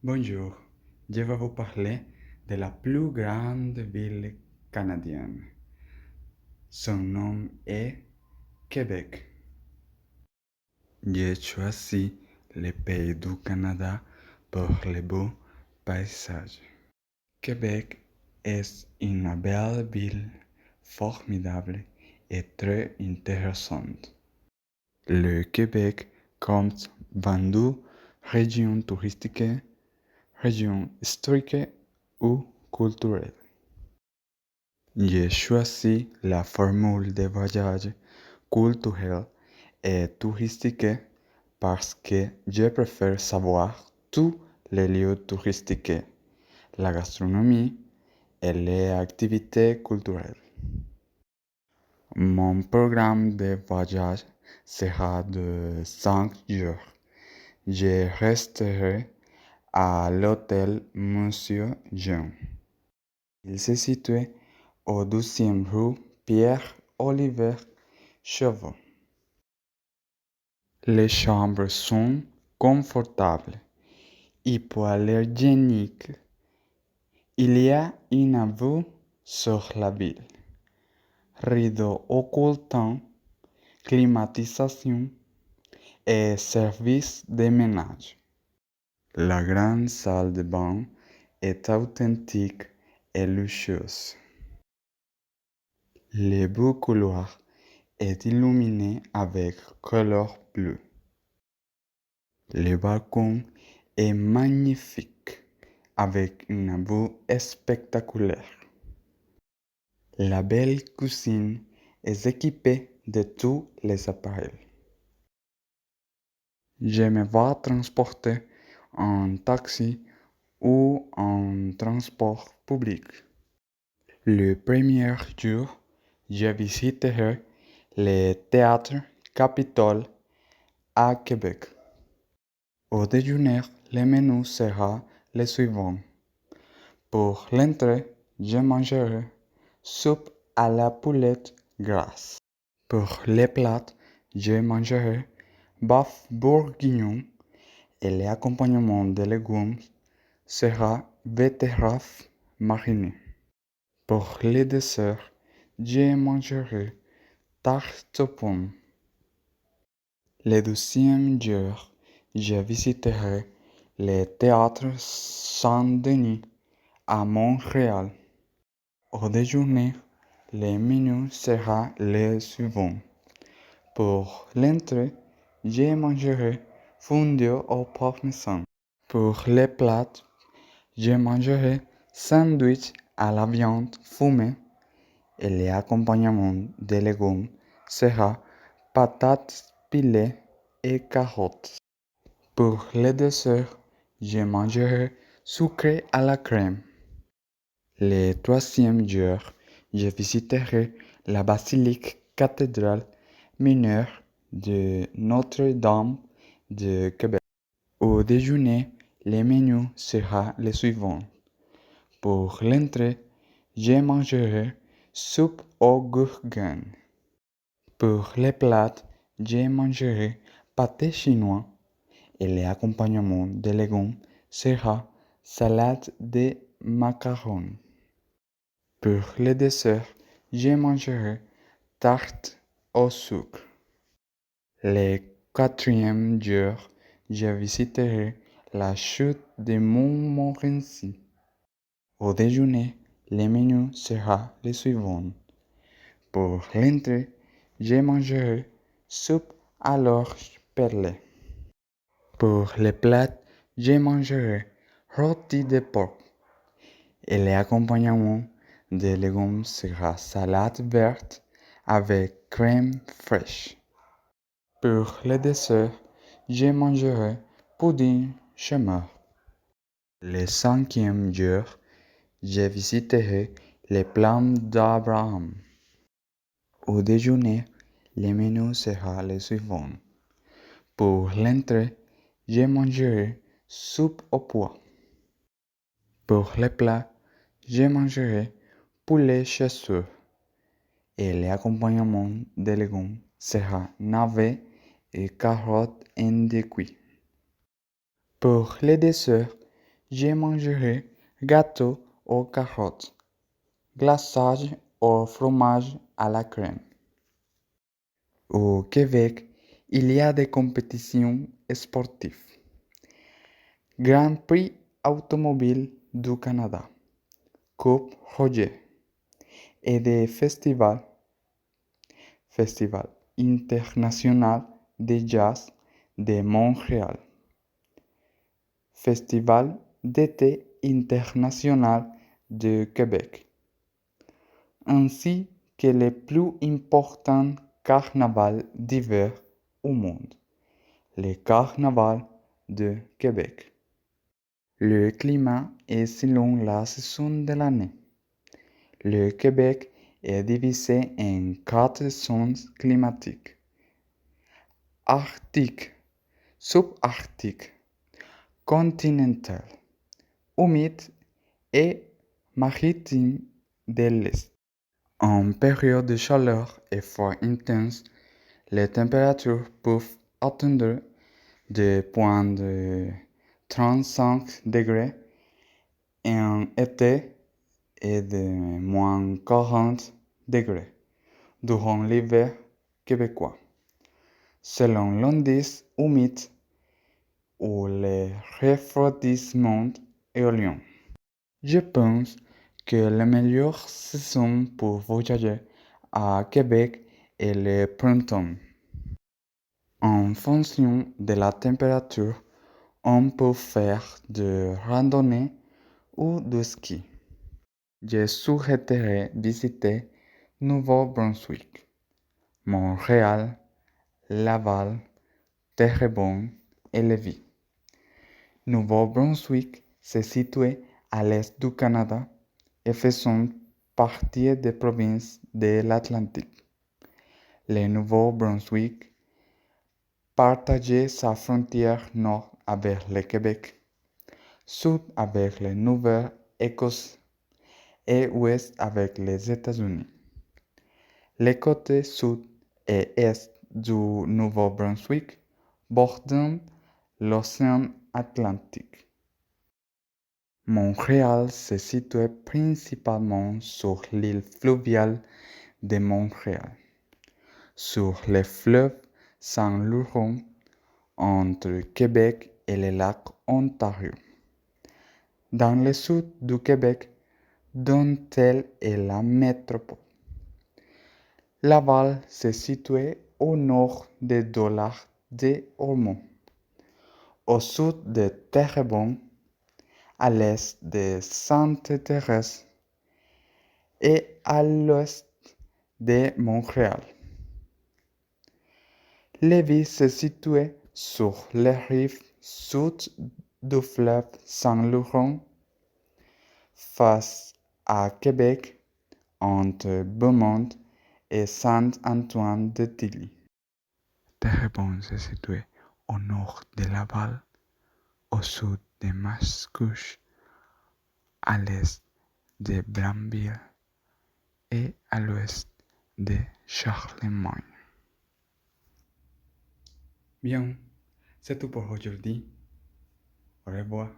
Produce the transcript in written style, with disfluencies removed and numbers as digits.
Bonjour, je vais vous parler de la plus grande ville canadienne. Son nom est Québec. J'ai choisi le pays du Canada pour les beaux paysages. Québec est une belle ville formidable et très intéressante. Le Québec compte 22 régions touristiques, régions historiques ou culturelles. J'ai choisi la formule de voyage culturel et touristique parce que je préfère savoir tous les lieux touristiques, la gastronomie et les activités culturelles. Mon programme de voyage sera de 5 jours. Je resterai à l'hôtel Monsieur Jean. Il se situe au 12e rue Pierre-Olivier Chauveau. Les chambres sont confortables, hypoallergéniques. Il y a une vue sur la ville, rideaux occultants, climatisation et service de ménage. La grande salle de bain est authentique et luxueuse. Le beau couloir est illuminé avec couleur bleue. Le balcon est magnifique avec une vue spectaculaire. La belle cuisine est équipée de tous les appareils. Je me vais transporter en taxi ou en transport public. Le premier jour, je visiterai le théâtre Capitole à Québec. Au déjeuner, le menu sera le suivant. Pour l'entrée, je mangerai soupe à la poulette grasse. Pour les plats, je mangerai bœuf bourguignon et l'accompagnement de légumes sera betterave marinée. Pour les desserts, je mangerai tarte aux pommes. Le deuxième jour, je visiterai le théâtre Saint-Denis à Montréal. Au déjeuner, le menu sera le suivant. Pour l'entrée, je mangerai fondue au parmesan. Pour les plats, je mangerai sandwich à la viande fumée et l'accompagnement des légumes sera patates pilées et carottes. Pour le dessert, je mangerai sucré à la crème. Le troisième jour, je visiterai la basilique cathédrale mineure de Notre-Dame de Québec. Au déjeuner, le menu sera le suivant. Pour l'entrée, je mangerai soupe au gourgane. Pour les plats, je mangerai pâté chinois et l'accompagnement de légumes sera salade de macarons. Pour le dessert, je mangerai tarte au sucre. Le quatrième jour, je visiterai la chute de Montmorency. Au déjeuner, le menu sera le suivant. Pour l'entrée, je mangerai soupe à l'orge perlée. Pour les plats, je mangerai rôti de porc et l'accompagnement des légumes sera salade verte avec crème fraîche. Pour le dessert, je mangerai pudding chemin. Le cinquième jour, je visiterai les plans d'Abraham. Au déjeuner, le menu sera le suivant. Pour l'entrée, je mangerai soupe au pois. Pour les plats, je mangerai poulet chasseur et l'accompagnement des légumes sera navets et carottes en cuit. Pour les desserts, Je mangerai gâteau aux carottes, glaçage au fromage à la crème. Au Québec, il y a des compétitions sportives. Grand Prix automobile du Canada, Coupe Roger, et des festivals. Festival international de jazz de Montréal. Festival d'été international de Québec, ainsi que les plus importants carnavals d'hiver au monde, le Carnaval de Québec. Le climat est selon la saison de l'année. Le Québec est divisé en 4 zones climatiques: arctique, subarctique, continental, humide et maritime de l'Est. En période de chaleur et froid intense, les températures peuvent atteindre des points de 35 degrés en été et de moins 40 degrés durant l'hiver québécois, selon l'indice humide ou le refroidissement éolien. Je pense que la meilleure saison pour voyager à Québec est le printemps. En fonction de la température, on peut faire de randonnée ou de ski. Je souhaiterais visiter Nouveau-Brunswick, Montréal, Laval, Terrebonne et Lévis. Nouveau-Brunswick se situe à l'est du Canada et faisant partie des provinces de l'Atlantique. Le Nouveau-Brunswick partageait sa frontière nord avec le Québec, sud avec la Nouvelle-Écosse et ouest avec les États-Unis. Les côtés sud et est du Nouveau-Brunswick bordent l'océan Atlantique. Montréal se situe principalement sur l'île fluviale de Montréal, sur le fleuve Saint-Laurent, entre Québec et le lac Ontario. Dans le sud du Québec, dont elle est la métropole. Laval se situe au nord de Dollard de Ormeau, au sud de Terrebonne, à l'est de Sainte-Thérèse et à l'ouest de Montréal. Lévis se situe sur les rives sud du fleuve Saint-Laurent, face à Québec, entre Beaumont et Saint-Antoine-de-Tilly. Terrebonne se situe au nord de Laval, au sud de Mascouche, à l'est de Blainville et à l'ouest de Charlemagne. Bien, c'est tout pour aujourd'hui. Au revoir.